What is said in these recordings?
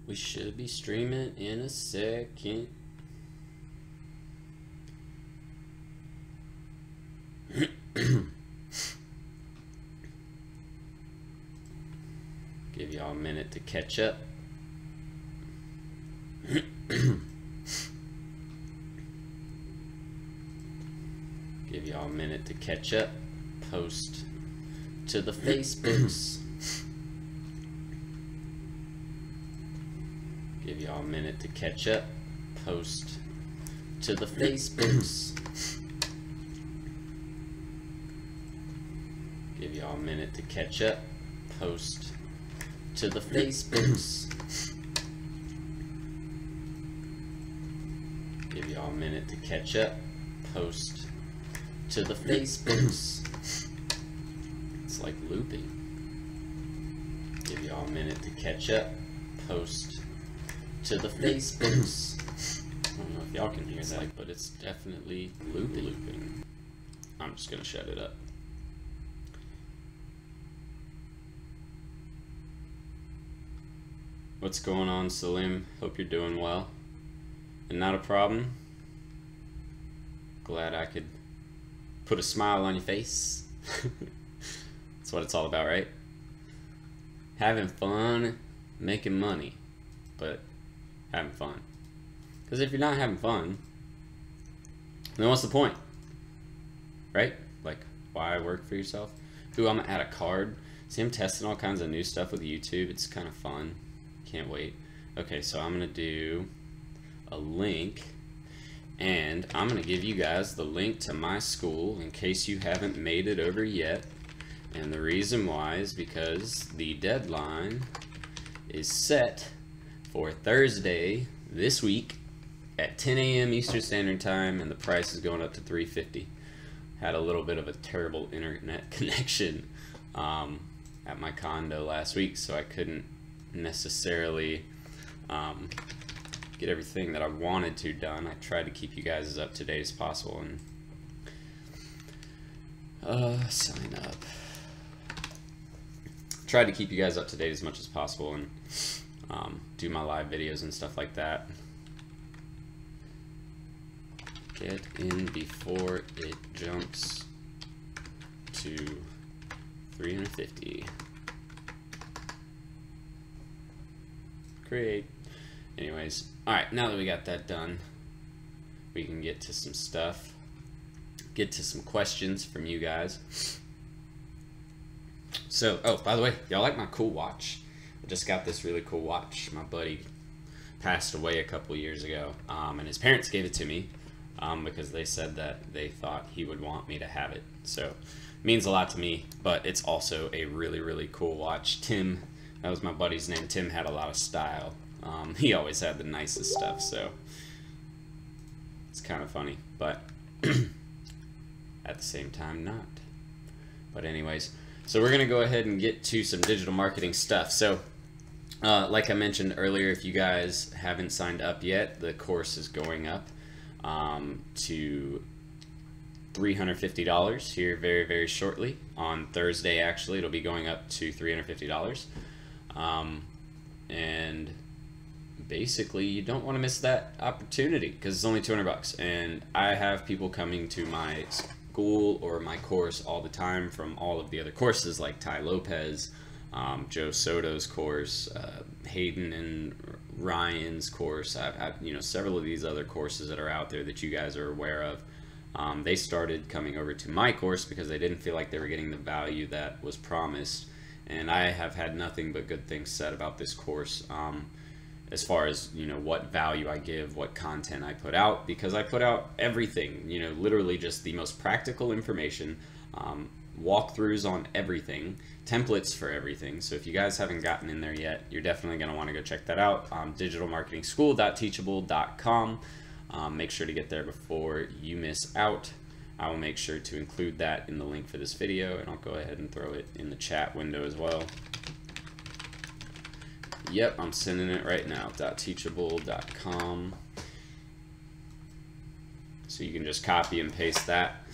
We should be streaming in a second. Give y'all a minute to catch up. Give y'all a minute to catch up. Post to the Facebooks. Give y'all a minute to catch up. Post to the Facebooks. Give y'all a minute to catch up. Post to the Facebooks. Give y'all a minute to catch up. Post to the Facebooks. It's like looping. Give y'all a minute to catch up. Post to the Facebooks. I don't know if y'all can hear that, but it's definitely looping. I'm just gonna shut it up. What's going on, Salim? Hope you're doing well. And not a problem. Glad I could put a smile on your face. That's what it's all about, right? Having fun, making money, but having fun. Because if you're not having fun, then what's the point? Right? Like, why work for yourself? Ooh, I'm gonna add a card. See, I'm testing all kinds of new stuff with YouTube. It's kind of fun. Can't wait. Okay, so I'm gonna do a link, and I'm gonna give you guys the link to my school in case you haven't made it over yet. And the reason why is because the deadline is set for Thursday this week at 10 a.m. Eastern Standard Time, and the price is going up to $350. Had a little bit of a terrible internet connection at my condo last week, so I couldn't necessarily get everything that I wanted to done. I tried to keep you guys as up to date as possible and sign up. Tried to keep you guys up to date as much as possible and do my live videos and stuff like that. Get in before it jumps to 350. Create. Anyways, alright, now that we got that done, we can get to some stuff. Get to some questions from you guys. So, oh, by the way, y'all like my cool watch? I just got this really cool watch. My buddy passed away a couple years ago, and his parents gave it to me because they said that they thought he would want me to have it. So, it means a lot to me, but it's also a really, really cool watch. Tim, that was my buddy's name. Tim had a lot of style. He always had the nicest stuff, so it's kind of funny, but at the same time not. But anyways, so we're gonna go ahead and get to some digital marketing stuff. So like I mentioned earlier, if you guys haven't signed up yet, the course is going up to $350 here very, very shortly. On Thursday, actually, it'll be going up to $350. And basically, you don't want to miss that opportunity because it's only 200 bucks. And I have people coming to my school or my course all the time from all of the other courses, like Ty Lopez, Joe Soto's course, Hayden and Ryan's course. I've you know, several of these other courses that are out there that you guys are aware of. They started coming over to my course because they didn't feel like they were getting the value that was promised. And I have had nothing but good things said about this course as far as, you know, what value I give, what content I put out, because I put out everything, you know, literally just the most practical information, walkthroughs on everything, templates for everything. So if you guys haven't gotten in there yet, you're definitely going to want to go check that out. digitalmarketingschool.teachable.com. Make sure to get there before you miss out. I will make sure to include that in the link for this video, and I'll go ahead and throw it in the chat window as well. Yep, I'm sending it right now, .teachable.com. So you can just copy and paste that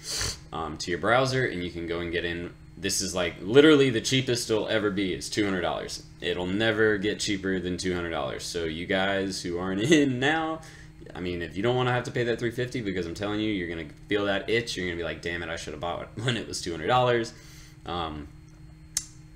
to your browser, and you can go and get in this is like literally the cheapest it'll ever be is $200. It'll never get cheaper than $200. So you guys who aren't in now, I mean, if you don't want to have to pay that $350, because I'm telling you, you're going to feel that itch. You're going to be like, damn it, I should have bought it when it was $200.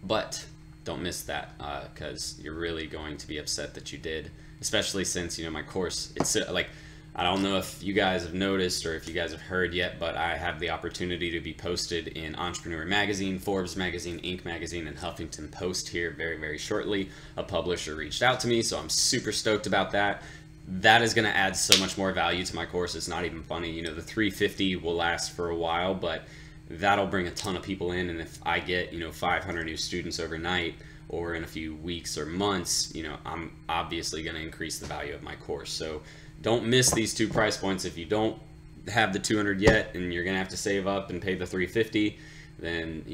But don't miss that, because you're really going to be upset that you did, especially since, my course, it's like, I don't know if you guys have noticed or if you guys have heard yet, but I have the opportunity to be posted in Entrepreneur Magazine, Forbes Magazine, Inc. Magazine, and Huffington Post here very, very shortly. A publisher reached out to me, so I'm super stoked about that. That is going to add so much more value to my course. It's not even funny. The $350 will last for a while, but that'll bring a ton of people in. And if I get, 500 new students overnight or in a few weeks or months, I'm obviously going to increase the value of my course. So don't miss these two price points. If you don't have the 200 yet and you're going to have to save up and pay the 350, then,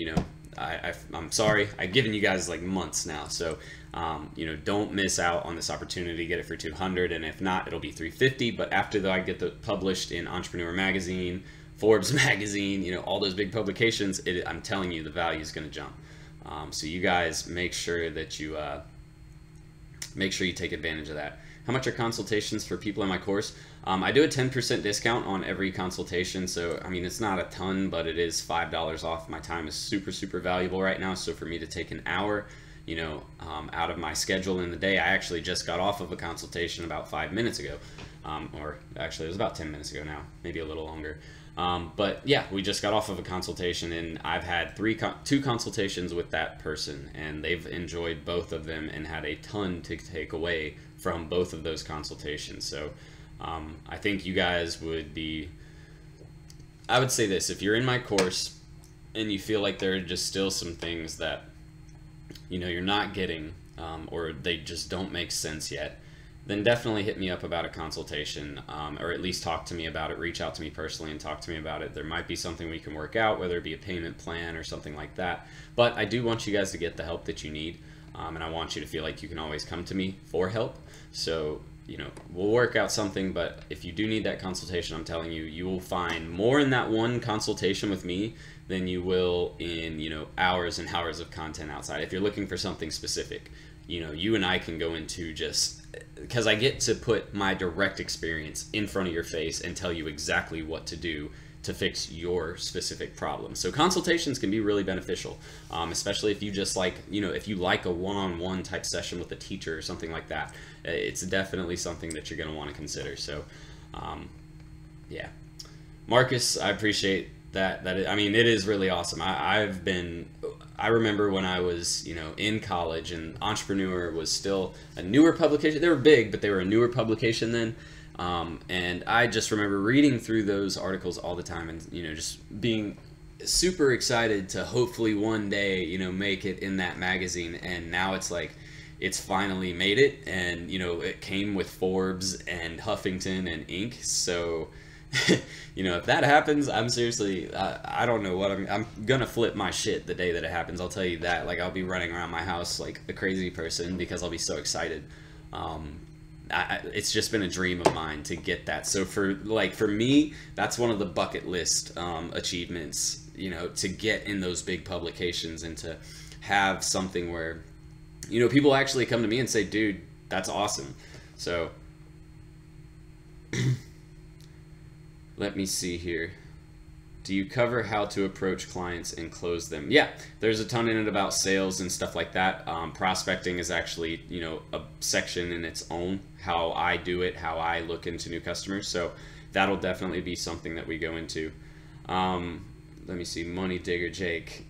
I'm sorry. I've given you guys like months now. So, don't miss out on this opportunity. Get it for 200, and if not, it'll be 350. But after I get the published in Entrepreneur Magazine, Forbes Magazine, all those big publications, I'm telling you, the value is going to jump. So you guys make sure that you take advantage of that. How much are consultations for people in my course? I do a 10% discount on every consultation. So, I mean, it's not a ton, but it is $5 off. My time is super, super valuable right now. So for me to take an hour, out of my schedule in the day, I actually just got off of a consultation about 5 minutes ago. Or actually it was about 10 minutes ago now, maybe a little longer. But yeah, we just got off of a consultation, and I've had two consultations with that person, and they've enjoyed both of them and had a ton to take away from both of those consultations. So I think you guys would be, I would say this, if you're in my course and you feel like there are just still some things that you're not getting, or they just don't make sense yet, then definitely hit me up about a consultation, or at least talk to me about it. Reach out to me personally and talk to me about it. There might be something we can work out, whether it be a payment plan or something like that. But I do want you guys to get the help that you need, and I want you to feel like you can always come to me for help. So, we'll work out something, but if you do need that consultation, I'm telling you, you will find more in that one consultation with me than you will in, hours and hours of content outside. If you're looking for something specific, you and I can go into, just because I get to put my direct experience in front of your face and tell you exactly what to do to fix your specific problem. So consultations can be really beneficial, especially if you just like, if you like a one-on-one type session with a teacher or something like that. It's definitely something that you're going to want to consider. So yeah, Marcus, I appreciate that. I mean, it is really awesome. I remember when I was, in college, and Entrepreneur was still a newer publication. They were big, but they were a newer publication then. And I just remember reading through those articles all the time, and, just being super excited to hopefully one day, make it in that magazine. And now it's like, it's finally made it. And, it came with Forbes and Huffington and Inc. So, if that happens, I'm seriously, I don't know what I'm gonna flip my shit the day that it happens. I'll tell you that. Like, I'll be running around my house like a crazy person because I'll be so excited. It's just been a dream of mine to get that. So for me, that's one of the bucket list achievements, to get in those big publications and to have something where, people actually come to me and say, dude, that's awesome. So let me see here. Do you cover how to approach clients and close them? Yeah, there's a ton in it about sales and stuff like that. Prospecting is actually, a section in its own, how I do it, how I look into new customers. So that'll definitely be something that we go into. Let me see, Money Digger Jake.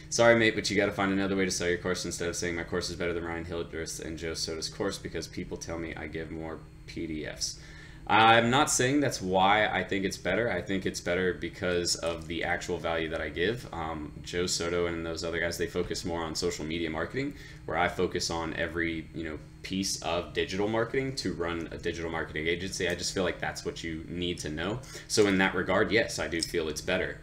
Sorry, mate, but you got to find another way to sell your course instead of saying my course is better than Ryan Hildreth's and Joe Soda's course, because people tell me I give more PDFs. I'm not saying that's why I think it's better. I think it's better because of the actual value that I give. Joe Soto and those other guys, they focus more on social media marketing, where I focus on every piece of digital marketing to run a digital marketing agency. I just feel like that's what you need to know. So in that regard, yes, I do feel it's better.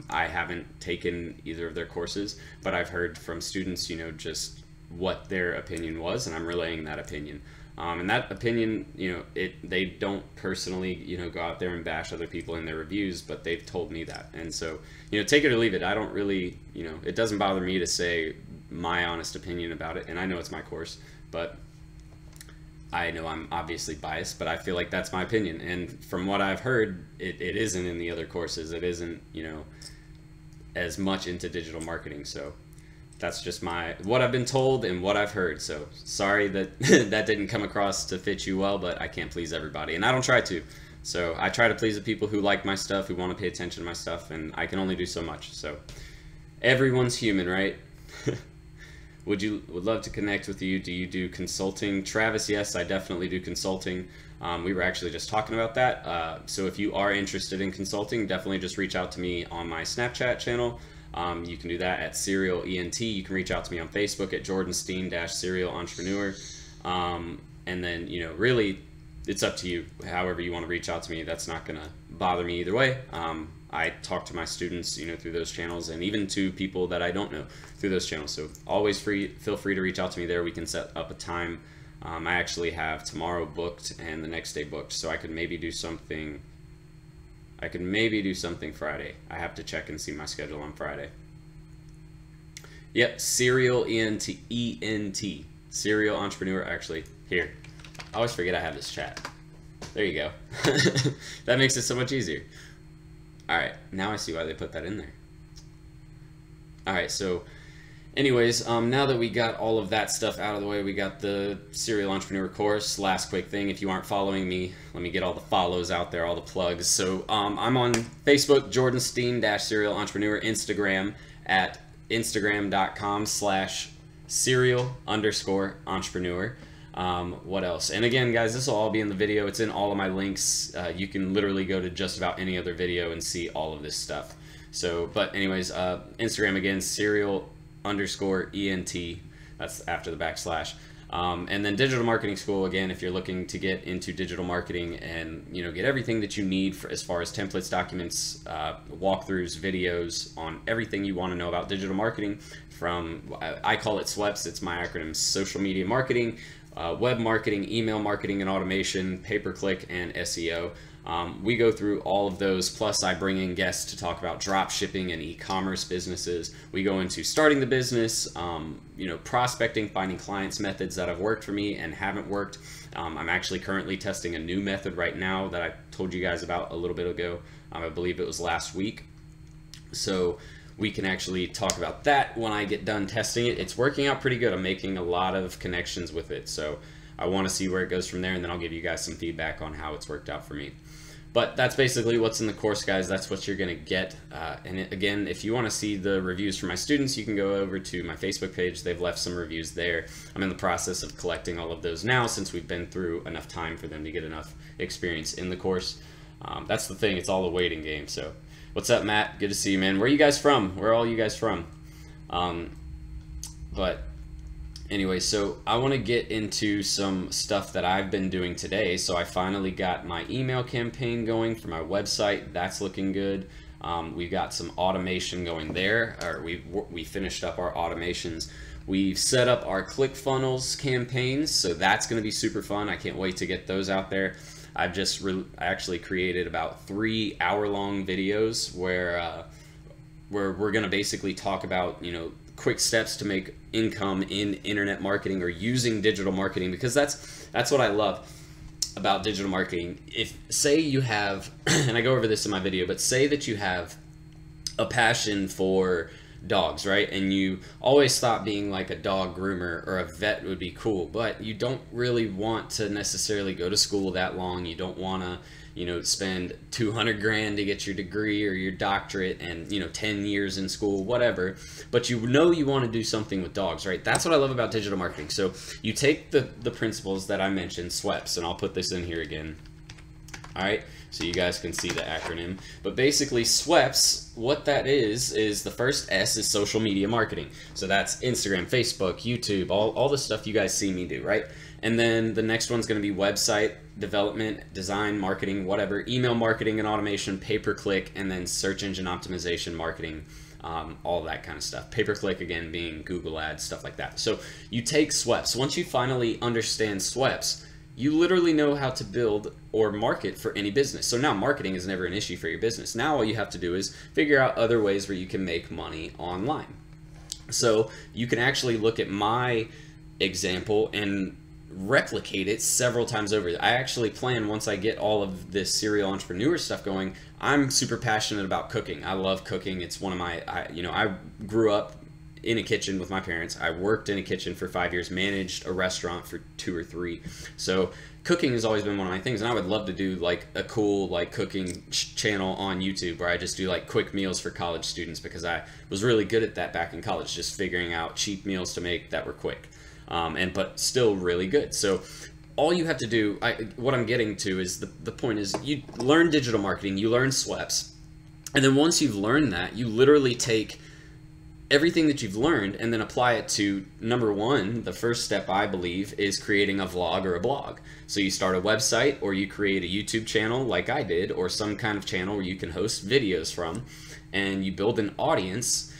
I haven't taken either of their courses, but I've heard from students, just what their opinion was, and I'm relaying that opinion. And that opinion, they don't personally, go out there and bash other people in their reviews, but they've told me that. And so, take it or leave it. I don't really, it doesn't bother me to say my honest opinion about it. And I know it's my course, but I know I'm obviously biased, but I feel like that's my opinion. And from what I've heard, it isn't in the other courses. It isn't, as much into digital marketing. So that's just what I've been told and what I've heard. So sorry that that didn't come across to fit you well, but I can't please everybody, and I don't try to. So I try to please the people who like my stuff, who want to pay attention to my stuff, and I can only do so much. So everyone's human, right? Would love to connect with you. Do you do consulting? Travis, yes, I definitely do consulting. We were actually just talking about that. So if you are interested in consulting, definitely just reach out to me on my Snapchat channel. You can do that at Serial ENT. You can reach out to me on Facebook at Jordan Steen Serial Entrepreneur. And then, really, it's up to you. However you want to reach out to me, that's not going to bother me either way. I talk to my students, through those channels, and even to people that I don't know through those channels. So always feel free to reach out to me there. We can set up a time. I actually have tomorrow booked and the next day booked, so I could maybe do something. Friday. I have to check and see my schedule on Friday. Yep, Serial ENT. Serial Entrepreneur. Actually, here. I always forget I have this chat. There you go. That makes it so much easier. Alright, now I see why they put that in there. Alright, so anyways, now that we got all of that stuff out of the way, we got the Serial Entrepreneur course. Last quick thing, if you aren't following me, let me get all the follows out there, all the plugs. So I'm on Facebook, Jordan Steen Serial Entrepreneur, Instagram at Instagram.com/serial_entrepreneur. What else? And again, guys, this will all be in the video. It's in all of my links. You can literally go to just about any other video and see all of this stuff. So, but anyways, Instagram again, Serial_ENT. That's after the backslash. And then Digital Marketing School, again, if you're looking to get into digital marketing and get everything that you need for, as far as templates, documents, walkthroughs, videos on everything you want to know about digital marketing. From I call it SWEPS. It's my acronym: social media marketing, web marketing, email marketing and automation, pay-per-click, and SEO. We go through all of those, plus I bring in guests to talk about drop shipping and e-commerce businesses. We go into starting the business, prospecting, finding clients, methods that have worked for me and haven't worked. I'm actually currently testing a new method right now that I told you guys about a little bit ago. I believe it was last week. So we can actually talk about that when I get done testing it. It's working out pretty good. I'm making a lot of connections with it. So I want to see where it goes from there, and then I'll give you guys some feedback on how it's worked out for me. But that's basically what's in the course, guys. That's what you're going to get. Again, if you want to see the reviews for my students, you can go over to my Facebook page. They've left some reviews there. I'm in the process of collecting all of those now, since we've been through enough time for them to get enough experience in the course. That's the thing. It's all a waiting game. So what's up, Matt? Good to see you, man. Where are you guys from? Where are all you guys from? But anyway, so I want to get into some stuff that I've been doing today. So I finally got my email campaign going for my website. That's looking good. We've got some automation going there. Or we finished up our automations. We've set up our ClickFunnels campaigns, so that's going to be super fun. I can't wait to get those out there. I actually created about 3 hour-long videos where we're going to basically talk about quick steps to make income in internet marketing or using digital marketing, because that's what I love about digital marketing. If say you have, and I go over this in my video, but say that you have a passion for dogs, right? And you always thought being like a dog groomer or a vet would be cool, but you don't really want to necessarily go to school that long. You don't want to spend 200 grand to get your degree or your doctorate and 10 years in school, whatever, but you want to do something with dogs, right? That's what I love about digital marketing. So you take the principles that I mentioned, SWEPS, and I'll put this in here again. All right, so you guys can see the acronym, but basically SWEPS, what that is the first S is social media marketing. So that's Instagram, Facebook, YouTube, all the stuff you guys see me do, right? And then the next one's going to be website development, design, marketing, whatever, email marketing and automation, pay-per-click, and then search engine optimization marketing. all that kind of stuff. Pay-per-click, again, being Google ads, stuff like that. So you take SWEPs. Once you finally understand SWEPs, you literally know how to build or market for any business. So now marketing is never an issue for your business. Now all you have to do is figure out other ways where you can make money online. So you can actually look at my example and replicate it several times over. I actually plan, once I get all of this serial entrepreneur stuff going, I'm super passionate about cooking. I love cooking. It's one of my, I grew up in a kitchen with my parents. I worked in a kitchen for 5 years, managed a restaurant for 2 or 3. So cooking has always been one of my things, and I would love to do like a cool like cooking channel on YouTube where I just do like quick meals for college students, because I was really good at that back in college, just figuring out cheap meals to make that were quick, but still really good. So all you have to do, what I'm getting to is the point is, you learn digital marketing, you learn SWEPs, and then once you've learned that, you literally take everything that you've learned and then apply it to, number one, the first step I believe is creating a vlog or a blog. So you start a website, or you create a YouTube channel like I did, or some kind of channel where you can host videos from, and you build an audience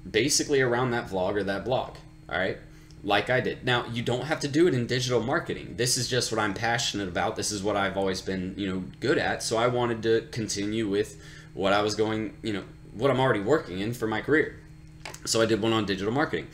basically around that vlog or that blog, all right? Like I did. Now, you don't have to do it in digital marketing. This is just what I'm passionate about. This is what I've always been, good at. So I wanted to continue with what I was going, what I'm already working in for my career. So I did one on digital marketing.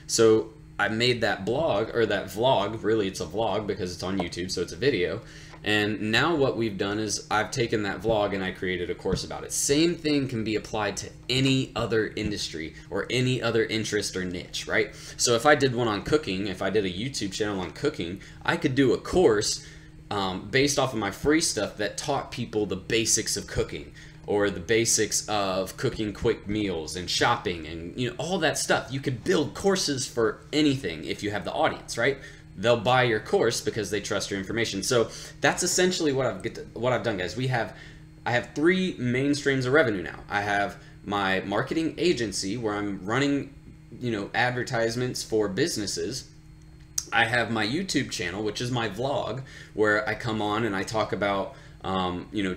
So I made that blog, or that vlog, really it's a vlog because it's on YouTube, so it's a video. And now what we've done is I've taken that vlog and I created a course about it. Same thing can be applied to any other industry or any other interest or niche, right? So if I did one on cooking, if I did a YouTube channel on cooking, I could do a course based off of my free stuff that taught people the basics of cooking, or the basics of cooking quick meals and shopping and all that stuff. You could build courses for anything if you have the audience, right? They'll buy your course because they trust your information. So that's essentially what I've done, guys. I have 3 main streams of revenue now. I have my marketing agency where I'm running, advertisements for businesses. I have my YouTube channel, which is my vlog, where I come on and I talk about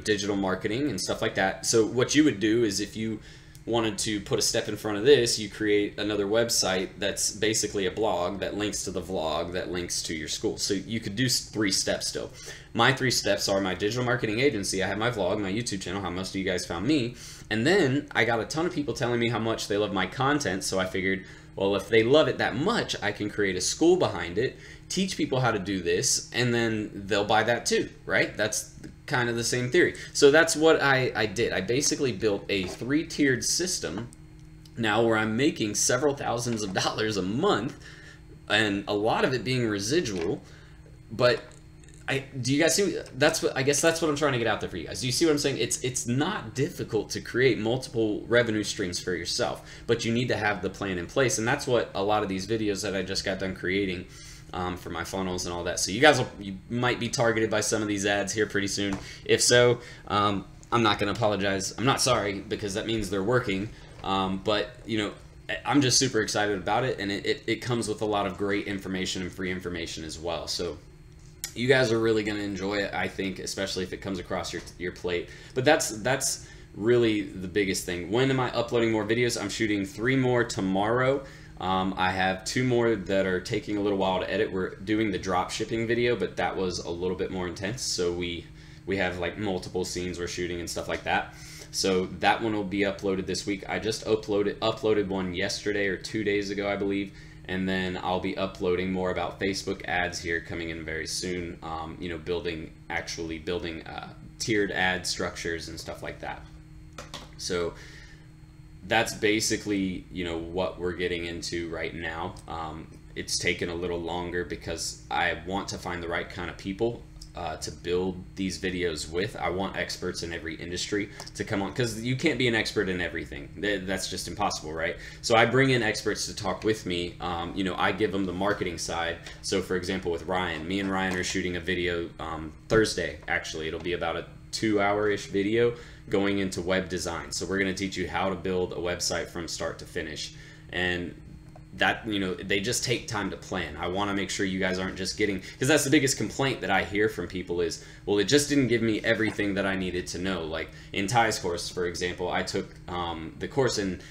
digital marketing and stuff like that. So what you would do is, if you wanted to put a step in front of this, you create another website that's basically a blog that links to the vlog that links to your school. So you could do 3 steps still. My 3 steps are my digital marketing agency, I have my vlog, my YouTube channel, how most of you guys found me, and then I got a ton of people telling me how much they love my content, so I figured, well, if they love it that much, I can create a school behind it, teach people how to do this, and then they'll buy that too, right? That's kind of the same theory. So that's what I did. I basically built a 3-tiered system now where I'm making several thousands of dollars a month, and a lot of it being residual. But do you guys see? I guess that's what I'm trying to get out there for you guys. Do you see what I'm saying? It's not difficult to create multiple revenue streams for yourself, but you need to have the plan in place, and that's what a lot of these videos that I just got done creating for my funnels and all that. So you might be targeted by some of these ads here pretty soon. If so, I'm not going to apologize. I'm not sorry, because that means they're working. But I'm just super excited about it, and it comes with a lot of great information and free information as well. So you guys are really going to enjoy it, I think, especially if it comes across your plate. But that's really the biggest thing. When am I uploading more videos? I'm shooting 3 more tomorrow. I have 2 more that are taking a little while to edit. We're doing the drop shipping video, but that was a little bit more intense. So we have like multiple scenes we're shooting and stuff like that. So that one will be uploaded this week. I just uploaded one yesterday or 2 days ago, I believe. And then I'll be uploading more about Facebook ads here coming in very soon. Building tiered ad structures and stuff like that. So that's basically, what we're getting into right now. It's taken a little longer because I want to find the right kind of people to build these videos with. I want experts in every industry to come on, because you can't be an expert in everything. That's just impossible, right? So I bring in experts to talk with me. I give them the marketing side. So for example, with Ryan, me and Ryan are shooting a video Thursday, actually. It'll be about a 2-hour-ish video going into web design. So we're going to teach you how to build a website from start to finish. And that, they just take time to plan. I want to make sure you guys aren't just getting, because that's the biggest complaint that I hear from people is, well, it just didn't give me everything that I needed to know. Like in Ty's course, for example, I took the course, and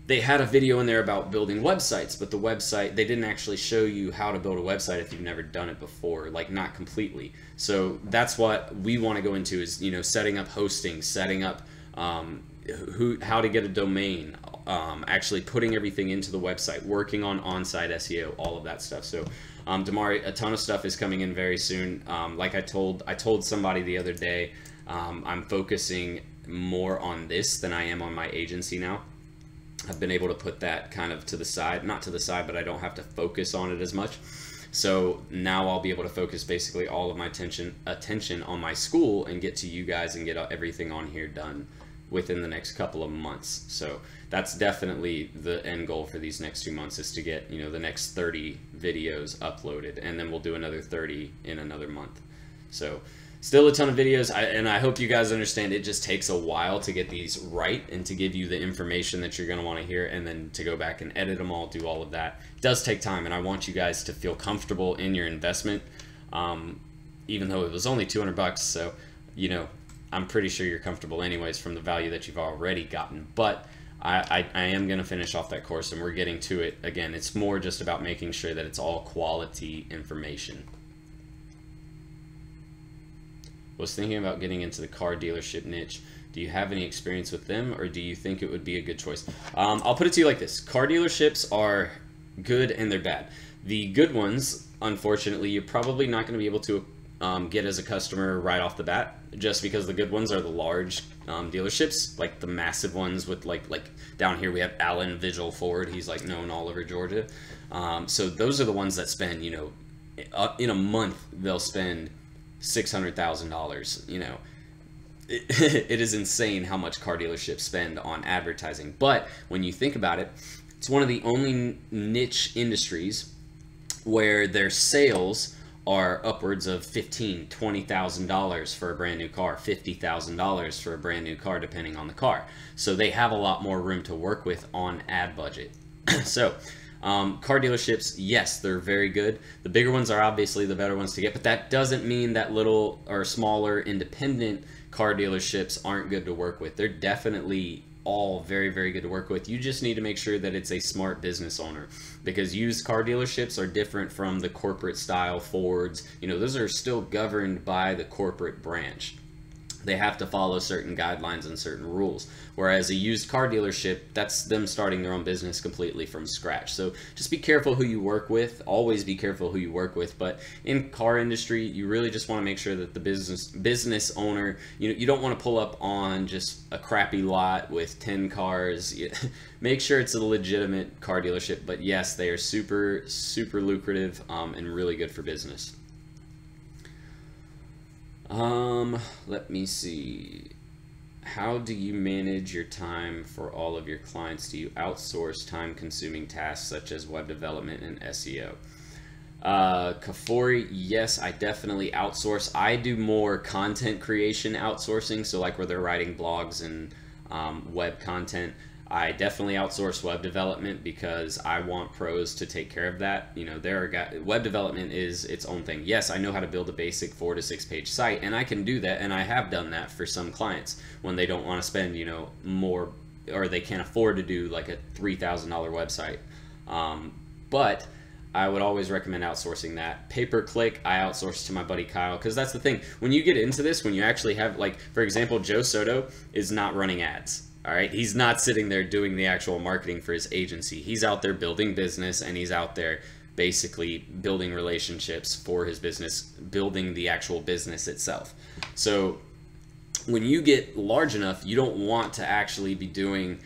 they had a video in there about building websites, but the website, they didn't actually show you how to build a website if you've never done it before, like not completely. So that's what we want to go into is, you know, setting up hosting, setting up how to get a domain, actually putting everything into the website, working on on-site SEO, all of that stuff. So Damari, a ton of stuff is coming in very soon. Like I told somebody the other day, I'm focusing more on this than I am on my agency now. I've been able to put that kind of to the side, not to the side, but I don't have to focus on it as much. So now I'll be able to focus basically all of my attention on my school and get to you guys and get everything on here done within the next couple of months. So that's definitely the end goal for these next 2 months, is to get, you know, the next 30 videos uploaded, and then we'll do another 30 in another month. So still a ton of videos, and I hope you guys understand it just takes a while to get these right and to give you the information that you're going to want to hear, and then to go back and edit them all, do all of that. It does take time, and I want you guys to feel comfortable in your investment, even though it was only 200 bucks. So, you know, I'm pretty sure you're comfortable anyways from the value that you've already gotten. But I am going to finish off that course, and we're getting to it. Again, it's more just about making sure that it's all quality information. Was thinking about getting into the car dealership niche. Do you have any experience with them, or do you think it would be a good choice? I'll put it to you like this. Car dealerships are good and they're bad. The good ones, unfortunately, you're probably not going to be able to get as a customer right off the bat, just because the good ones are the large dealerships, like the massive ones with like down here we have Allen Vigil Ford. He's like known all over Georgia. So those are the ones that spend, you know, in a month they'll spend $600,000. You know, it is insane how much car dealerships spend on advertising. But when you think about it, it's one of the only niche industries where their sales are upwards of $15,000, $20,000 for a brand new car, $50,000 for a brand new car, depending on the car. So they have a lot more room to work with on ad budget. So car dealerships, yes, they're very good. The bigger ones are obviously the better ones to get, but that doesn't mean that little or smaller independent car dealerships aren't good to work with. They're definitely all very, very good to work with. You just need to make sure that it's a smart business owner, because used car dealerships are different from the corporate style Fords. You know, those are still governed by the corporate branch. They have to follow certain guidelines and certain rules. Whereas a used car dealership, that's them starting their own business completely from scratch. So just be careful who you work with. Always be careful who you work with. But in car industry, you really just want to make sure that the business owner, you don't want to pull up on just a crappy lot with 10 cars. Make sure it's a legitimate car dealership. But yes, they are super, super lucrative and really good for business. Let me see. How do you manage your time for all of your clients? Do you outsource time-consuming tasks such as web development and SEO? Kafori, yes, I definitely outsource. I do more content creation outsourcing, so like where they're writing blogs and web content. I definitely outsource web development because I want pros to take care of that. You know, web development is its own thing. Yes, I know how to build a basic 4 to 6 page site, and I can do that, and I have done that for some clients when they don't want to spend, you know, more, or they can't afford to do like a $3,000 website. But I would always recommend outsourcing that. Pay-per-click, I outsource to my buddy Kyle, because that's the thing. When you get into this, when you actually have, like, for example, Joe Soto is not running ads. All right, he's not sitting there doing the actual marketing for his agency. He's out there building business, and he's out there basically building relationships for his business, building the actual business itself. So when you get large enough, you don't want to actually be doing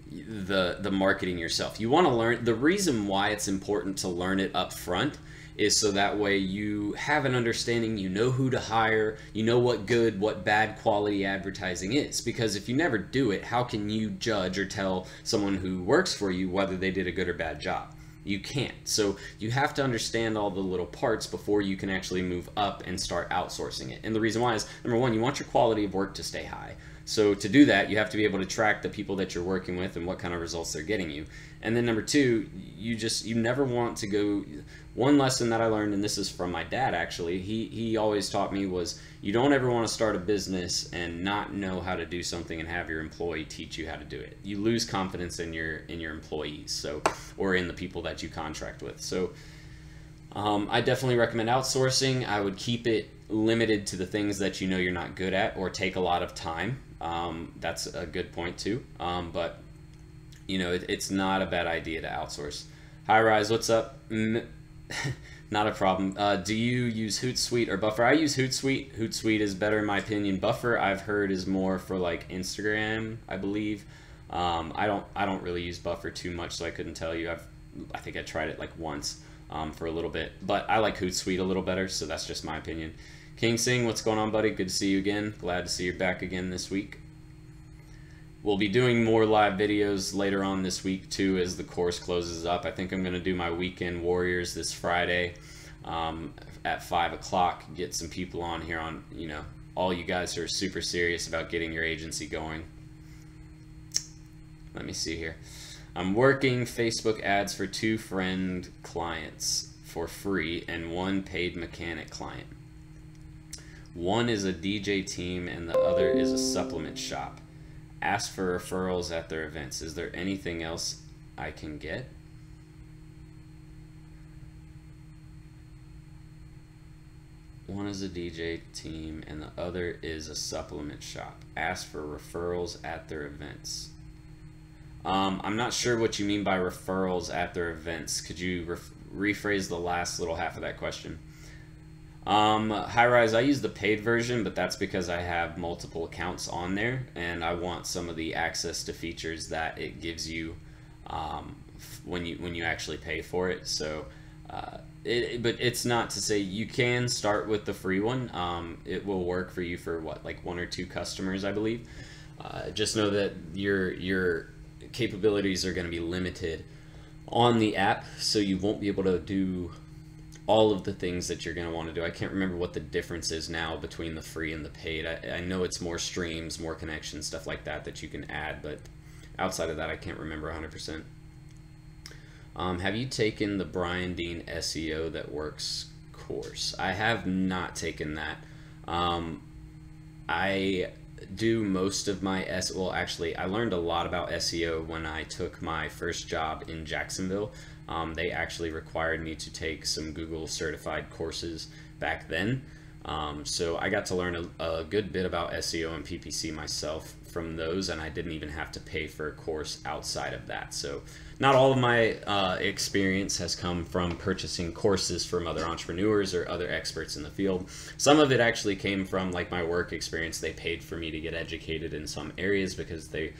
the marketing yourself. You want to learn. The reason why it's important to learn it up front is so that way you have an understanding, you know who to hire, you know what good, what bad quality advertising is. Because if you never do it, how can you judge or tell someone who works for you whether they did a good or bad job? You can't. So you have to understand all the little parts before you can actually move up and start outsourcing it. And the reason why is, number one, you want your quality of work to stay high. So to do that, you have to be able to track the people that you're working with and what kind of results they're getting you. And then number two, you never want to go. One lesson that I learned, and this is from my dad actually, he always taught me, was you don't ever want to start a business and not know how to do something and have your employee teach you how to do it. You lose confidence in your employees, so, or in the people that you contract with. So I definitely recommend outsourcing. I would keep it limited to the things that you know you're not good at or take a lot of time. That's a good point too. But you know, it's not a bad idea to outsource. Hi Rise, what's up? Not a problem. Do you use Hootsuite or Buffer? I use Hootsuite. Hootsuite is better in my opinion. Buffer, I've heard, is more for like Instagram, I believe. I don't really use Buffer too much, so I couldn't tell you. I think I tried it like once for a little bit, but I like Hootsuite a little better, so that's just my opinion. King Sing, what's going on, buddy? Good to see you again. Glad to see you're back again this week. We'll be doing more live videos later on this week too as the course closes up. I think I'm going to do my Weekend Warriors this Friday at 5 o'clock. Get some people on here on, you know, all you guys who are super serious about getting your agency going. Let me see here. I'm working Facebook ads for 2 friend clients for free and 1 paid mechanic client. One is a DJ team and the other is a supplement shop. Ask for referrals at their events. Is there anything else I can get? One is a DJ team and the other is a supplement shop. Ask for referrals at their events. I'm not sure what you mean by referrals at their events. Could you rephrase the last little half of that question? High Rise, I use the paid version, but that's because I have multiple accounts on there and I want some of the access to features that it gives you when you actually pay for it. So but it's not to say you can start with the free one. It will work for you for what, like 1 or 2 customers, I believe. Just know that your capabilities are going to be limited on the app, so you won't be able to do all of the things that you're going to want to do. I can't remember what the difference is now between the free and the paid. I know it's more streams, more connections, stuff like that you can add, but outside of that I can't remember 100%. Have you taken the Bryan Dean SEO That Works course? I have not taken that. I do most of my well, actually I learned a lot about SEO when I took my first job in Jacksonville. They actually required me to take some Google certified courses back then. So I got to learn a good bit about SEO and PPC myself from those, and I didn't even have to pay for a course outside of that. So not all of my experience has come from purchasing courses from other entrepreneurs or other experts in the field. Some of it actually came from like my work experience. They paid for me to get educated in some areas because they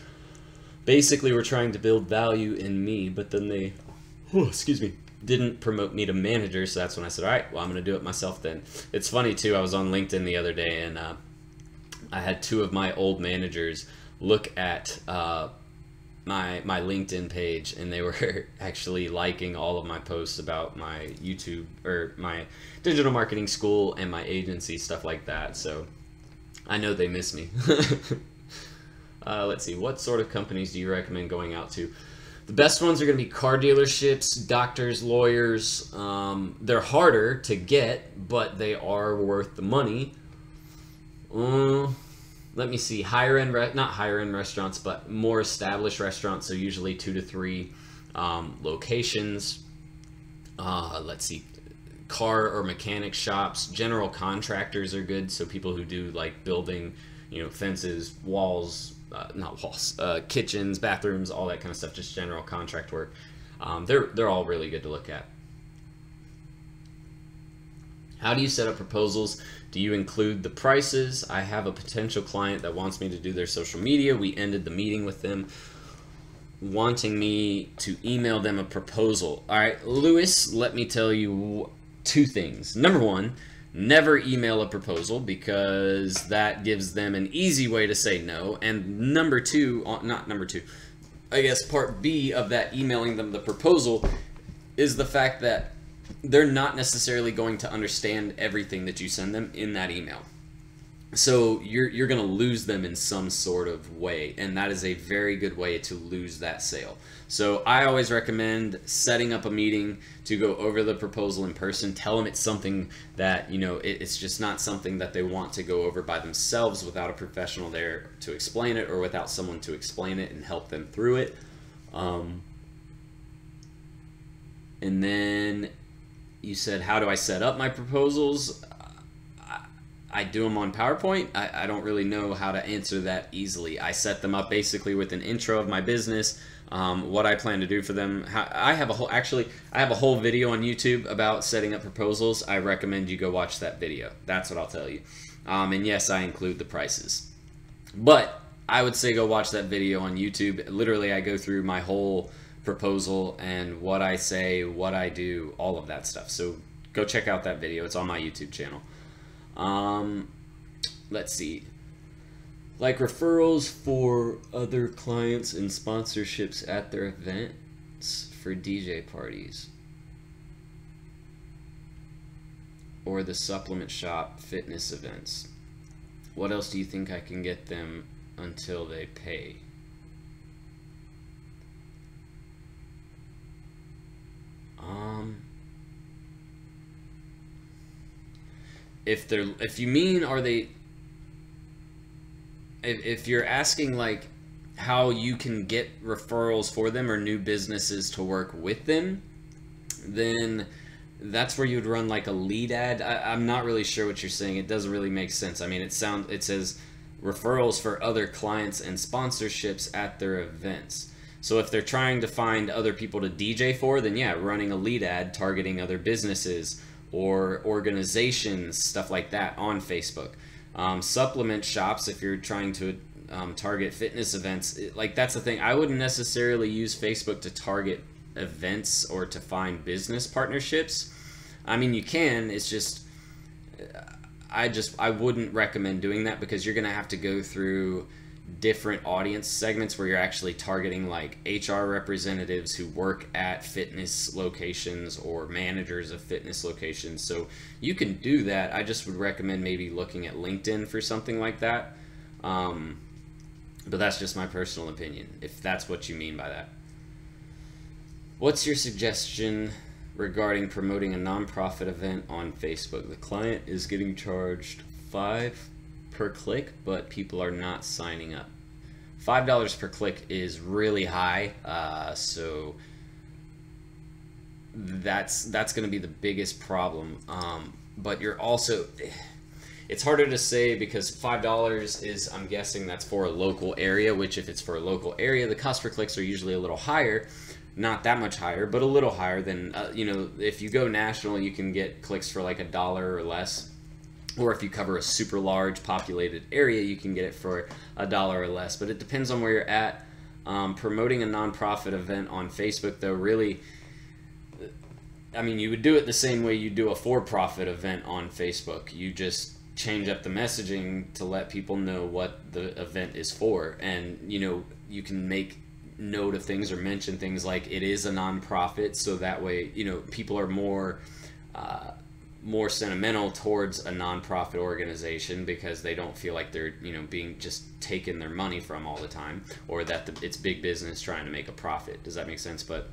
basically were trying to build value in me, but then they excuse me, didn't promote me to manager, so that's when I said, all right, well, I'm going to do it myself then. It's funny too, I was on LinkedIn the other day and I had 2 of my old managers look at my LinkedIn page, and they were actually liking all of my posts about my YouTube or my digital marketing school and my agency, stuff like that. So I know they miss me. Let's see, what sort of companies do you recommend going out to? The best ones are going to be car dealerships, doctors, lawyers. They're harder to get, but they are worth the money. Let me see, not higher end restaurants, but more established restaurants. So usually 2 to 3 locations. Let's see, car or mechanic shops. General contractors are good. So people who do like building, you know, fences, walls, not walls, kitchens, bathrooms, all that kind of stuff, just general contract work. They're all really good to look at. How do you set up proposals? Do you include the prices? I have a potential client that wants me to do their social media. We ended the meeting with them wanting me to email them a proposal. All right, Lewis, let me tell you 2 things. Number 1, never email a proposal because that gives them an easy way to say no. And number 2, not number 2, I guess part B of that emailing them the proposal is the fact that they're not necessarily going to understand everything that you send them in that email. So you're going to lose them in some sort of way, and that is a very good way to lose that sale. So I always recommend setting up a meeting to go over the proposal in person. Tell them it's something that, you know, it's just not something that they want to go over by themselves without a professional there to explain it, or without someone to explain it and help them through it. And then you said, how do I set up my proposals? I do them on PowerPoint. I don't really know how to answer that easily. I set them up basically with an intro of my business, what I plan to do for them. I have a whole video on YouTube about setting up proposals. I recommend you go watch that video. That's what I'll tell you. And yes, I include the prices. But I would say go watch that video on YouTube. Literally, I go through my whole proposal and what I say, what I do, all of that stuff. So go check out that video. It's on my YouTube channel. Let's see. Like referrals for other clients and sponsorships at their events for DJ parties. Or the supplement shop fitness events. What else do you think I can get them until they pay? If you mean, are they, if you're asking like how you can get referrals for them or new businesses to work with them, then that's where you'd run like a lead ad. I'm not really sure what you're saying. It doesn't really make sense. I mean, it says referrals for other clients and sponsorships at their events. So if they're trying to find other people to DJ for, then yeah, running a lead ad targeting other businesses or organizations, stuff like that on Facebook. Supplement shops, if you're trying to target fitness events, like that's the thing. I wouldn't necessarily use Facebook to target events or to find business partnerships. I mean, you can, it's just, I wouldn't recommend doing that, because you're gonna have to go through different audience segments where you're actually targeting like HR representatives who work at fitness locations or managers of fitness locations. So you can do that. I just would recommend maybe looking at LinkedIn for something like that. But that's just my personal opinion, if that's what you mean by that. What's your suggestion regarding promoting a nonprofit event on Facebook? The client is getting charged $5 per click, but people are not signing up. $5 per click is really high, so that's going to be the biggest problem. But you're also, it's harder to say, because $5 is, I'm guessing that's for a local area, which if it's for a local area, the cost per clicks are usually a little higher. Not that much higher, but a little higher than, you know, if you go national, you can get clicks for like $1 or less. Or if you cover a super large populated area, you can get it for $1 or less. But it depends on where you're at. Promoting a nonprofit event on Facebook, though, really, I mean, you would do it the same way you do a for-profit event on Facebook. You just change up the messaging to let people know what the event is for. And, you know, you can make note of things or mention things like it is a nonprofit, so that way, you know, people are more sentimental towards a nonprofit organization, because they don't feel like they're, you know, being just taken their money from all the time, or that it's big business trying to make a profit. Does that make sense? But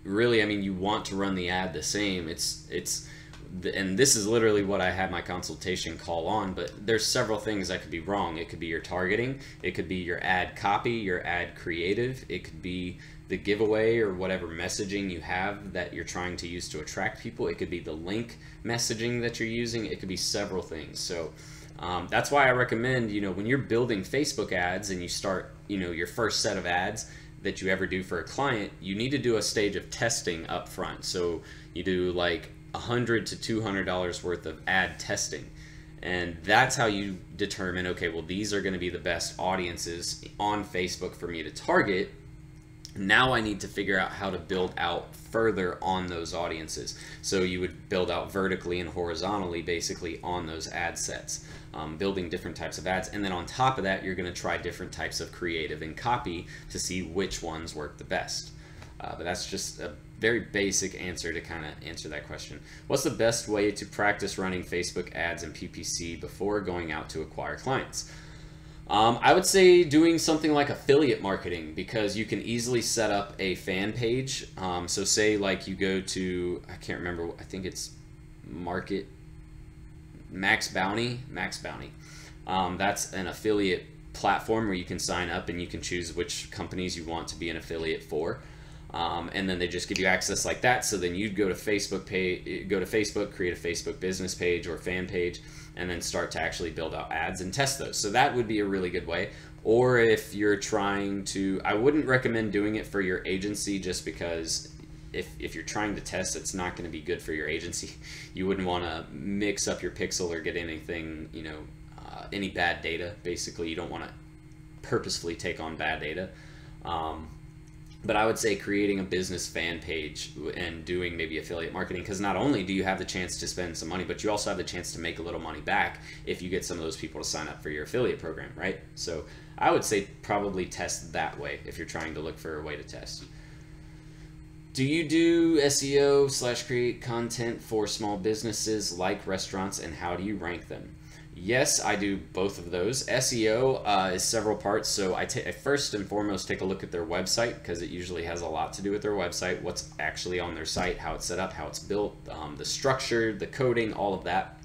really, I mean, you want to run the ad the same. And this is literally what I had my consultation call on, but there's several things that could be wrong. It could be your targeting, it could be your ad copy, your ad creative, it could be the giveaway or whatever messaging you have that you're trying to use to attract people. It could be the link messaging that you're using. It could be several things. So that's why I recommend, you know, when you're building Facebook ads and you start, you know, your first set of ads that you ever do for a client, you need to do a stage of testing up front. So you do like $100 to $200 worth of ad testing. And that's how you determine, okay, well, these are going to be the best audiences on Facebook for me to target. Now I need to figure out how to build out further on those audiences. So you would build out vertically and horizontally, basically, on those ad sets, building different types of ads. And then on top of that, you're going to try different types of creative and copy to see which ones work the best. But that's just a very basic answer to kind of answer that question. What's the best way to practice running Facebook ads and PPC before going out to acquire clients? I would say doing something like affiliate marketing, because you can easily set up a fan page. So say like you go to, I can't remember, I think it's Max Bounty. That's an affiliate platform where you can sign up and you can choose which companies you want to be an affiliate for. And then they just give you access like that. So then you'd go to Facebook, create a Facebook business page or fan page, and then start to actually build out ads and test those. So that would be a really good way. Or if you're trying to, I wouldn't recommend doing it for your agency, just because if you're trying to test, it's not going to be good for your agency. You wouldn't want to mix up your pixel or get anything, any bad data. Basically, you don't want to purposefully take on bad data. But I would say creating a business fan page and doing maybe affiliate marketing, because not only do you have the chance to spend some money, but you also have the chance to make a little money back if you get some of those people to sign up for your affiliate program, right? So I would say probably test that way if you're trying to look for a way to test. Do you do SEO / create content for small businesses like restaurants, and how do you rank them? Yes, I do both of those. SEO is several parts. So I first and foremost take a look at their website, because it usually has a lot to do with their website, what's actually on their site, how it's set up, how it's built, the structure, the coding, all of that.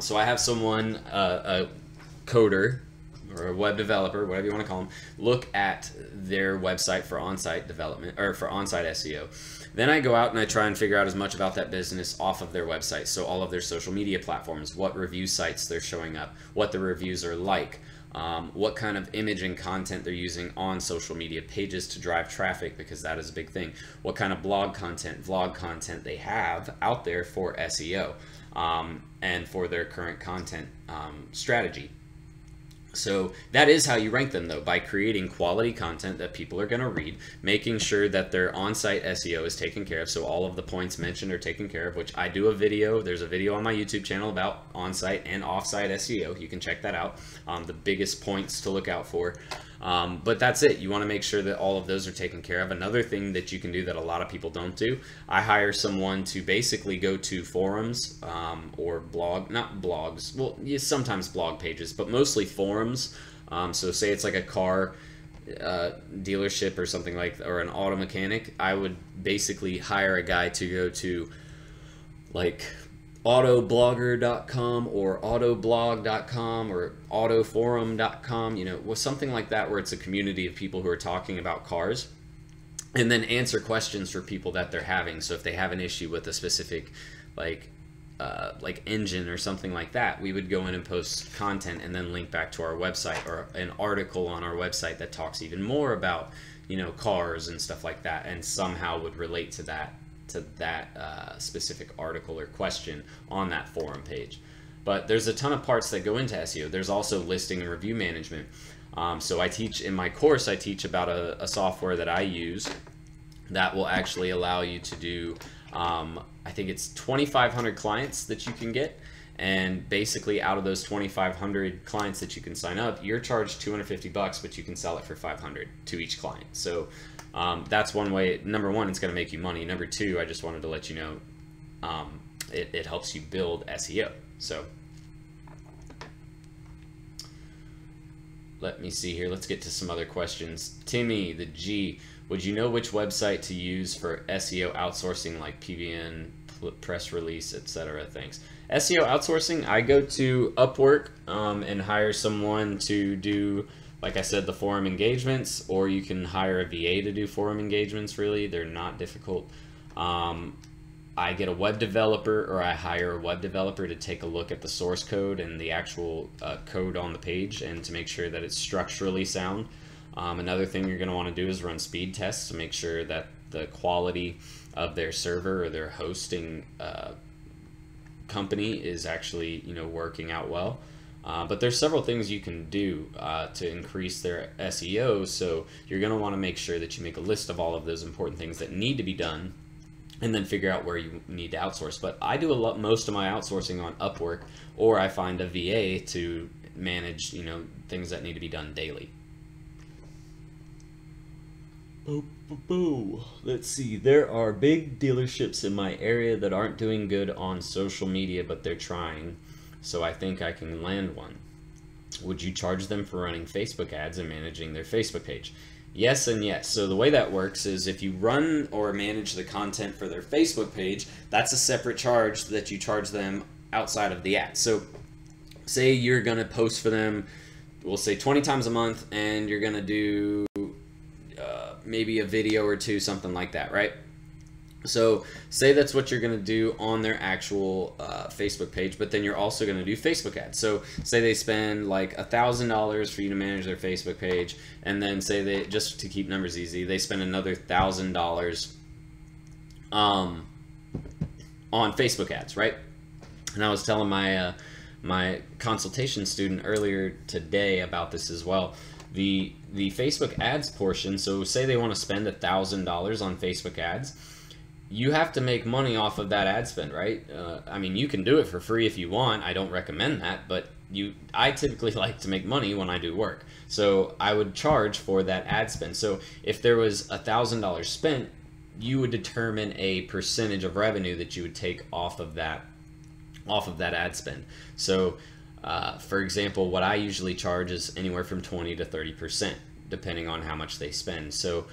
So I have someone, a coder or a web developer, whatever you want to call them, look at their website for on-site development or for on-site SEO. Then I go out and I try and figure out as much about that business off of their website. So all of their social media platforms, what review sites they're showing up, what the reviews are like, what kind of image and content they're using on social media pages to drive traffic, because that is a big thing. What kind of blog content, vlog content they have out there for SEO and for their current content strategy. So that is how you rank them, though, by creating quality content that people are going to read, making sure that their on-site SEO is taken care of, so all of the points mentioned are taken care of, which I do a video. There's a video on my YouTube channel about on-site and off-site SEO. You can check that out, the biggest points to look out for. But that's it. You want to make sure that all of those are taken care of. Another thing that you can do that a lot of people don't do, I hire someone to basically go to forums or not blogs, well, yeah, sometimes blog pages, but mostly forums. So say it's like a car dealership or something like, or an auto mechanic, I would basically hire a guy to go to like autoblogger.com or autoblog.com or autoforum.com, something like that, where it's a community of people who are talking about cars, and then answer questions for people that they're having. So if they have an issue with a specific like engine or something like that, we would go in and post content and then link back to our website or an article on our website that talks even more about cars and stuff like that, and somehow would relate to that specific article or question on that forum page. But there's a ton of parts that go into SEO. There's also listing and review management. So I teach in my course, I teach about a software that I use that will actually allow you to do, I think it's 2,500 clients that you can get. And basically out of those 2,500 clients that you can sign up, you're charged $250, but you can sell it for $500 to each client. So that's one way. Number one, it's going to make you money. Number two, I just wanted to let you know it helps you build SEO. So let me see here. Let's get to some other questions. Timmy, the G, would you know which website to use for SEO outsourcing, like PBN, press release, etc.? Thanks. SEO outsourcing, I go to Upwork and hire someone to do, like I said, the forum engagements, or you can hire a VA to do forum engagements. Really, they're not difficult. I get a web developer, or I hire a web developer to take a look at the source code and the actual code on the page, and to make sure that it's structurally sound. Another thing you're going to want to do is run speed tests to make sure that the quality of their server or their hosting company is actually working out well. But there's several things you can do to increase their SEO. So you're going to want to make sure that you make a list of all of those important things that need to be done, and then figure out where you need to outsource. But I do most of my outsourcing on Upwork, or I find a VA to manage things that need to be done daily. Let's see. There are big dealerships in my area that aren't doing good on social media, but they're trying. So I think I can land one. Would you charge them for running Facebook ads and managing their Facebook page? Yes and yes. So the way that works is if you run or manage the content for their Facebook page, that's a separate charge that you charge them outside of the ad. So say you're going to post for them, we'll say 20 times a month, and you're going to do maybe a video or two, something like that, right? So say that's what you're going to do on their actual Facebook page, but then you're also going to do Facebook ads. So say they spend like $1,000 for you to manage their Facebook page, and then say they, just to keep numbers easy, they spend another $1,000 on Facebook ads, right? And I was telling my my consultation student earlier today about this as well. The Facebook ads portion, so say they want to spend $1,000 on Facebook ads, you have to make money off of that ad spend, right? I mean, you can do it for free if you want. I don't recommend that, but I typically like to make money when I do work. So I would charge for that ad spend. So if there was $1,000 spent, you would determine a percentage of revenue that you would take off of that ad spend. So for example, what I usually charge is anywhere from 20 to 30%, depending on how much they spend. So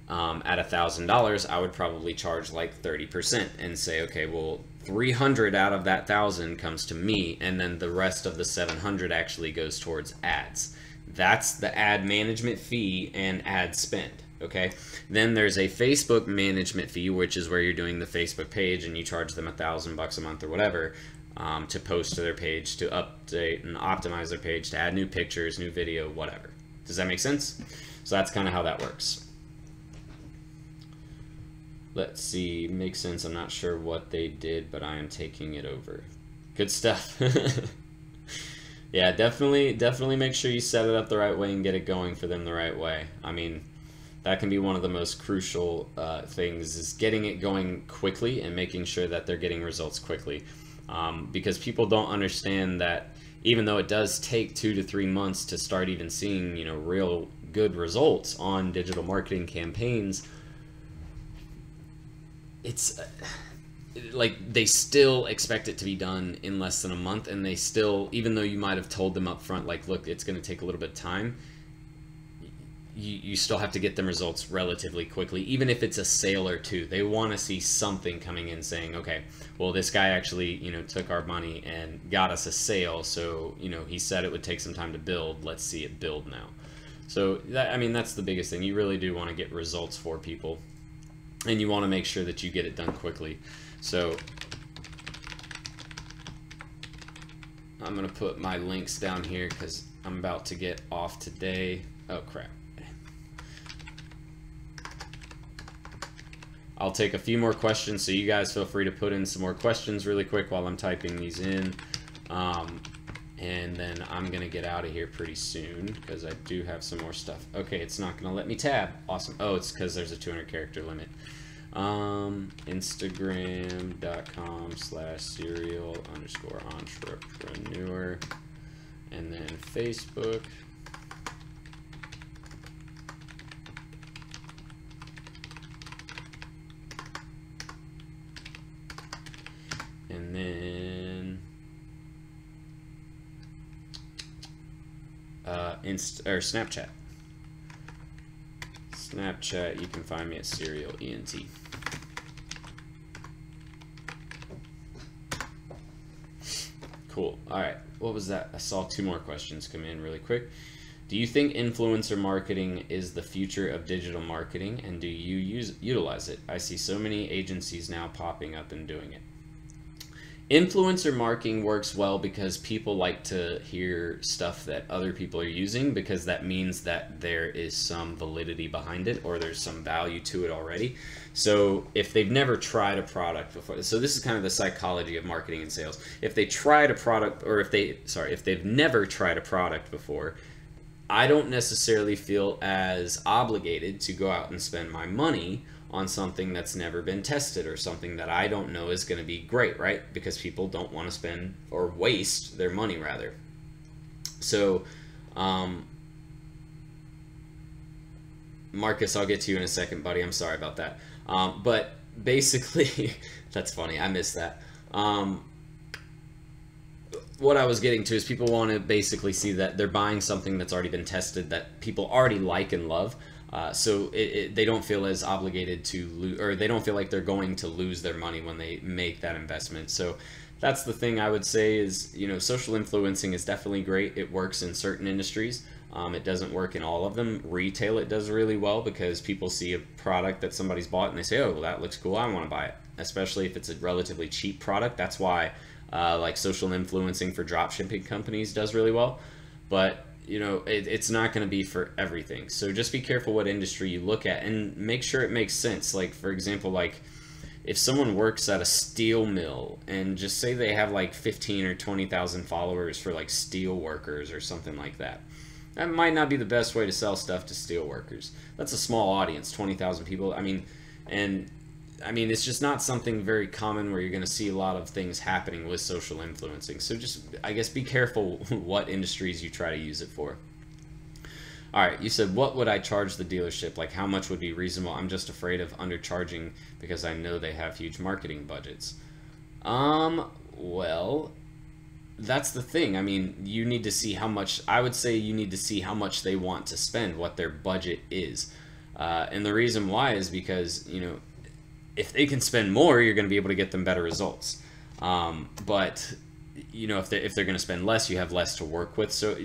at $1,000, I would probably charge like 30% and say, okay, well, 300 out of that 1,000 comes to me, and then the rest of the 700 actually goes towards ads. That's the ad management fee and ad spend. Okay. Then there's a Facebook management fee, which is where you're doing the Facebook page and you charge them $1,000 a month or whatever. To post to their page, to update and optimize their page, to add new pictures, new video, whatever. Does that make sense? So that's kind of how that works. Let's see, makes sense. I'm not sure what they did, but I am taking it over. Good stuff. Yeah, definitely make sure you set it up the right way and get it going for them the right way. I mean, that can be one of the most crucial things, is getting it going quickly and making sure that they're getting results quickly. Because people don't understand that even though it does take 2 to 3 months to start even seeing, real good results on digital marketing campaigns, it's like they still expect it to be done in less than a month, and they still, even though you might have told them up front, like, look, it's going to take a little bit of time, you still have to get them results relatively quickly. Even if it's a sale or two, they want to see something coming in saying, okay, well, this guy actually, took our money and got us a sale. So, he said it would take some time to build. Let's see it build now. So that's the biggest thing. You really do want to get results for people, and you want to make sure that you get it done quickly. So I'm going to put my links down here because I'm about to get off today. Oh, crap. I'll take a few more questions, so you guys feel free to put in some more questions really quick while I'm typing these in. And then I'm going to get out of here pretty soon because I do have some more stuff. Okay, it's not going to let me tab. Awesome. Oh, it's because there's a 200 character limit. Instagram.com/serial_entrepreneur. And then Facebook. And then Snapchat. Snapchat, you can find me at Serial ENT. Cool. All right. What was that? I saw 2 more questions come in really quick. Do you think influencer marketing is the future of digital marketing, and do you utilize it? I see so many agencies now popping up and doing it. Influencer marketing works well because people like to hear stuff that other people are using, because that means that there is some validity behind it, or there's some value to it already. So if they've never tried a product before, so this is kind of the psychology of marketing and sales. If they tried a product, or if they've never tried a product before, I don't necessarily feel as obligated to go out and spend my money on something that's never been tested, or something that I don't know is going to be great, right? Because people don't want to spend or waste their money, rather. So Marcus, I'll get to you in a second, buddy. I'm sorry about that. But basically, that's funny. I missed that. What I was getting to is people want to basically see that they're buying something that's already been tested, that people already like and love. So they don't feel as obligated to lose, or they don't feel like they're going to lose their money when they make that investment. So that's the thing I would say is, you know, social influencing is definitely great. It works in certain industries. It doesn't work in all of them. Retail, it does really well because people see a product that somebody's bought and they say, oh, well, that looks cool, I want to buy it. Especially if it's a relatively cheap product. That's why like social influencing for drop shipping companies does really well. But you know, it's not going to be for everything. So just be careful what industry you look at and make sure it makes sense. Like, for example, like if someone works at a steel mill and just say they have like 15 or 20,000 followers for like steel workers or something like that. That might not be the best way to sell stuff to steel workers. That's a small audience, 20,000 people. I mean, it's just not something very common where you're going to see a lot of things happening with social influencing. So just, I guess, be careful what industries you try to use it for. All right, you said, what would I charge the dealership? Like, how much would be reasonable? I'm just afraid of undercharging because I know they have huge marketing budgets. Well, that's the thing. I mean, you need to see how much, I would say you need to see how much they want to spend, what their budget is. And the reason why is because, you know, if they can spend more, you're going to be able to get them better results. But you know, if they're going to spend less, you have less to work with. So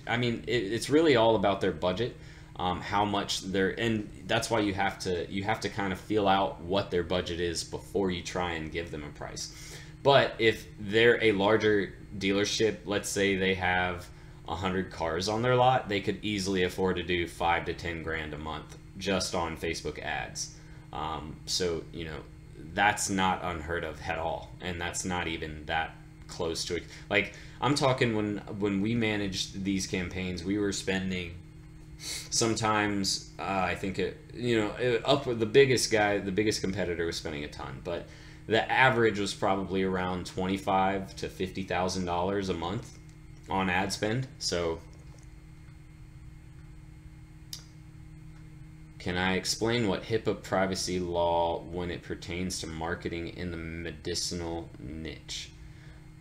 I mean, it's really all about their budget, how much and that's why you have to kind of feel out what their budget is before you try and give them a price. But if they're a larger dealership, let's say they have 100 cars on their lot, they could easily afford to do $5 to $10 grand a month just on Facebook ads. So, you know, that's not unheard of at all. And that's not even that close to it. Like, I'm talking when we managed these campaigns, we were spending sometimes, I think up with the biggest competitor was spending a ton, but the average was probably around $25,000 to $50,000 a month on ad spend. So, can I explain what HIPAA privacy law when it pertains to marketing in the medicinal niche?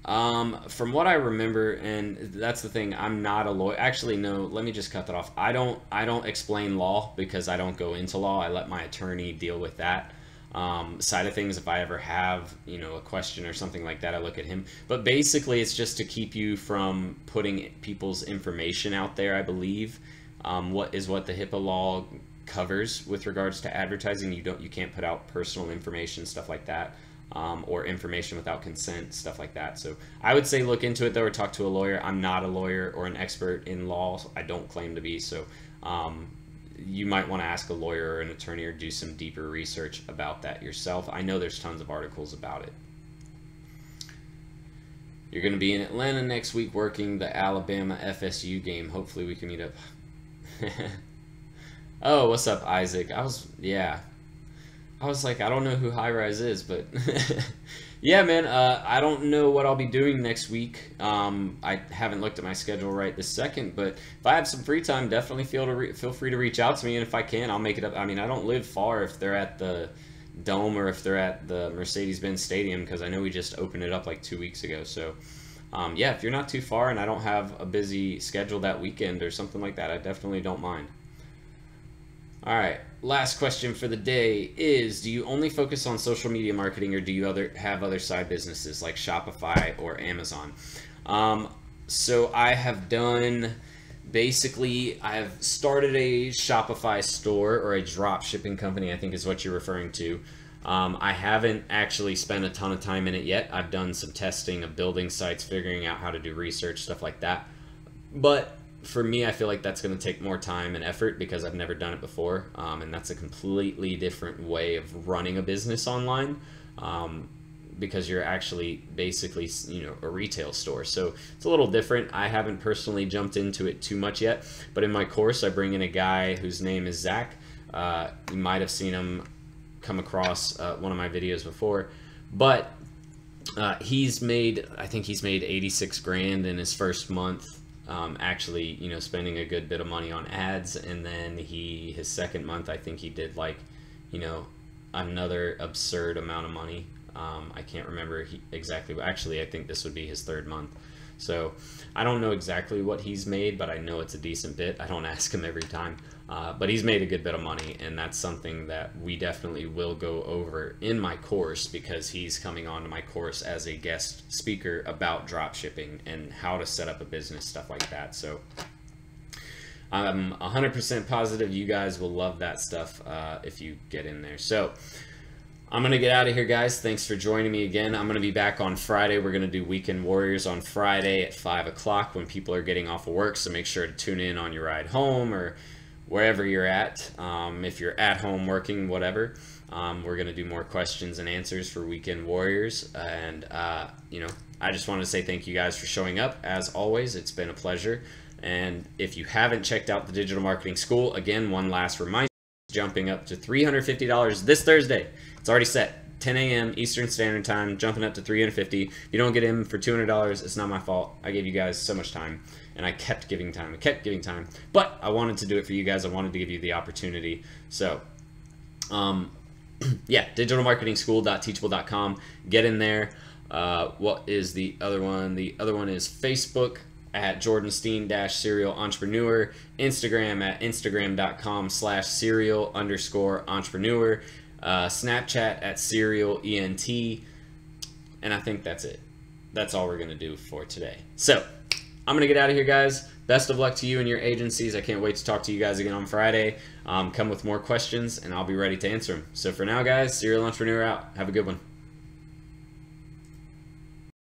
From what I remember, and that's the thing, I'm not a lawyer. Actually, no, let me just cut that off. I don't explain law because I don't go into law. I let my attorney deal with that side of things. If I ever have, you know, a question or something like that, I look at him. But basically, it's just to keep you from putting people's information out there, I believe. What the HIPAA law covers with regards to advertising. You can't put out personal information, stuff like that, or information without consent, stuff like that. So I would say look into it though, or talk to a lawyer. I'm not a lawyer or an expert in law. I don't claim to be. So you might want to ask a lawyer or an attorney or do some deeper research about that yourself. I know there's tons of articles about it. You're going to be in Atlanta next week working the Alabama FSU game. Hopefully we can meet up. Oh, what's up, Isaac? I was like, I don't know who High Rise is, but yeah, man, I don't know what I'll be doing next week. I haven't looked at my schedule right this second, but if I have some free time, definitely feel free to reach out to me, and if I can, I'll make it up. I mean, I don't live far if they're at the Dome or if they're at the Mercedes-Benz Stadium, because I know we just opened it up like 2 weeks ago. So yeah, if you're not too far and I don't have a busy schedule that weekend or something like that, I definitely don't mind. All right, last question for the day is, do you only focus on social media marketing, or do you have other side businesses like Shopify or Amazon? So I have I've started a Shopify store, or a drop shipping company, I think is what you're referring to. I haven't actually spent a ton of time in it yet. I've done some testing of building sites, figuring out how to do research, stuff like that. But for me, I feel like that's going to take more time and effort because I've never done it before, and that's a completely different way of running a business online, because you're actually basically, you know, a retail store. So it's a little different. I haven't personally jumped into it too much yet, but in my course, I bring in a guy whose name is Zach. You might have seen him come across one of my videos before, but I think he's made 86 grand in his first month actually, you know, spending a good bit of money on ads. And then his second month, I think he did like, you know, another absurd amount of money. I can't remember exactly. Actually, I think this would be his third month. So I don't know exactly what he's made, but I know it's a decent bit. I don't ask him every time, but he's made a good bit of money, and that's something that we definitely will go over in my course, because he's coming on to my course as a guest speaker about drop shipping and how to set up a business, stuff like that. So I'm 100% positive you guys will love that stuff if you get in there. So I'm going to get out of here, guys. Thanks for joining me again. I'm going to be back on Friday. We're going to do Weekend Warriors on Friday at 5 o'clock when people are getting off of work, so make sure to tune in on your ride home or wherever you're at. If you're at home working, whatever. We're going to do more questions and answers for Weekend Warriors. And, you know, I just want to say thank you guys for showing up. As always, it's been a pleasure. And if you haven't checked out the Digital Marketing School, again, one last reminder, jumping up to $350 this Thursday. It's already set, 10 a.m. Eastern Standard Time, jumping up to $350. If you don't get in for $200, it's not my fault. I gave you guys so much time, and I kept giving time. But I wanted to do it for you guys. I wanted to give you the opportunity. So, yeah, digitalmarketingschool.teachable.com. Get in there. What is the other one? The other one is Facebook at Jordan-Serial Entrepreneur, Instagram at instagram.com/serial_entrepreneur, Snapchat at Serial ENT, and I think that's it. That's all we're gonna do for today. So I'm gonna get out of here, guys. Best of luck to you and your agencies. I can't wait to talk to you guys again on Friday. Come with more questions and I'll be ready to answer them. So for now, guys, Serial Entrepreneur out. Have a good one.